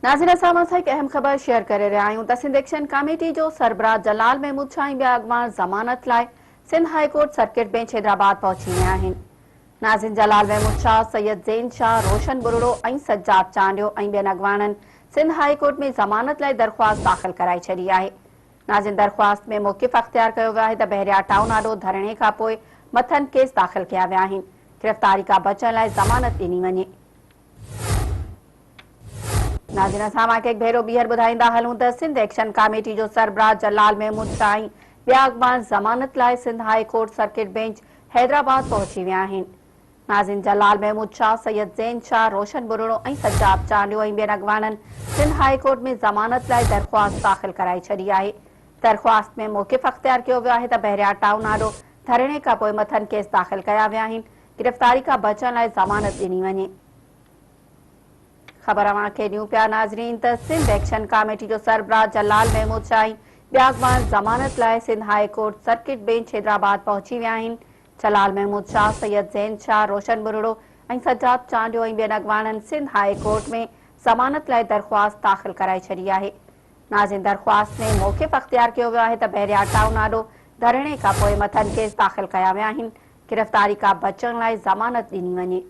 नाज़रीन असां हिकु अहम ख़बर शेयर करे रहिया आहियूं त सिंध एक्शन कमेटी जो सरबराह जलाल महमूद शाह ऐं ॿिया अॻवान ज़मानत लाइ Sindh high court circuit bench Hyderabad पहुची विया आहिनि। नाज़रीन जलाल महमूद शाह, सैयद ज़ैन शाह, रोशन बुरड़ो ऐं सज्जाद चांडियो ऐं ॿियनि अॻवाननि सिंध हाई कोर्ट में ज़मानत लाइ दरख़्वास्त दाख़िल कराए छॾी आहे। नाज़रीन दरख़्वास्त में मौक़िफ़ अख़्तियार कयो वियो आहे त बहरिया टाउन आॾो धरणे खां पोइ मथनि केस दाख़िल कया विया आहिनि। गिरफ़्तारी खां बचण लाइ ज़मानत ॾिनी वञे। नाज़रीन असां हिकु भेरो ॿीहर ॿुधाईंदा हलूं त सिंध एक्शन कमेटी जो सरबराह जलाल महमूद शाह ऐं ॿिया अॻवान ज़मानत लाइ Sindh high court circuit bench Hyderabad पहुची विया आहिनि। नाज़रीन जलाल महमूद शाह, सैयद ज़ैन शाह, रोशन बुरड़ो ऐं सज्जाद चांडियो ऐं ॿियनि अॻवाननि सिंध हाई कोर्ट में ज़मानत लाइ दरख़्वास्त दाख़िल कराए छॾी आहे। दरख़्वास्त में मौक़िफ़ अख़्तियार कयो वियो आहे त बहरिया टाउन आॾो धरणे खां पोइ मथनि केस दाख़िल कया विया आहिनि। गिरफ़्तारी खां बचण लाइ ज़मानत ॾिनी वञे। ख़बर अव्हांखे ॾियूं पिया नाज़रीन त सिंध एक्शन कमेटी जो सरबराह जलाल महमूद शाह ऐं ॿिया अॻवान ज़मानत लाइ Sindh high court circuit bench Hyderabad पहुची विया आहिनि। जलाल महमूद शाह, सैयद ज़ैन शाह, रोशन बुरड़ो ऐं सज्जाद चांडियो ऐं ॿियनि अॻवाननि सिंध हाई कोर्ट में ज़मानत लाइ दरख़्वास्त दाख़िल कराए छॾी आहे। नाज़रीन दरख़्वास्त में मौक़िफ़ अख़्तियार कयो वियो आहे त बहरिया टाउन आॾो धरणे खां पोइ मथनि केस दाख़िल कया विया आहिनि। गिरफ़्तारी खां बचण लाइ ज़मानत ॾिनी वञे।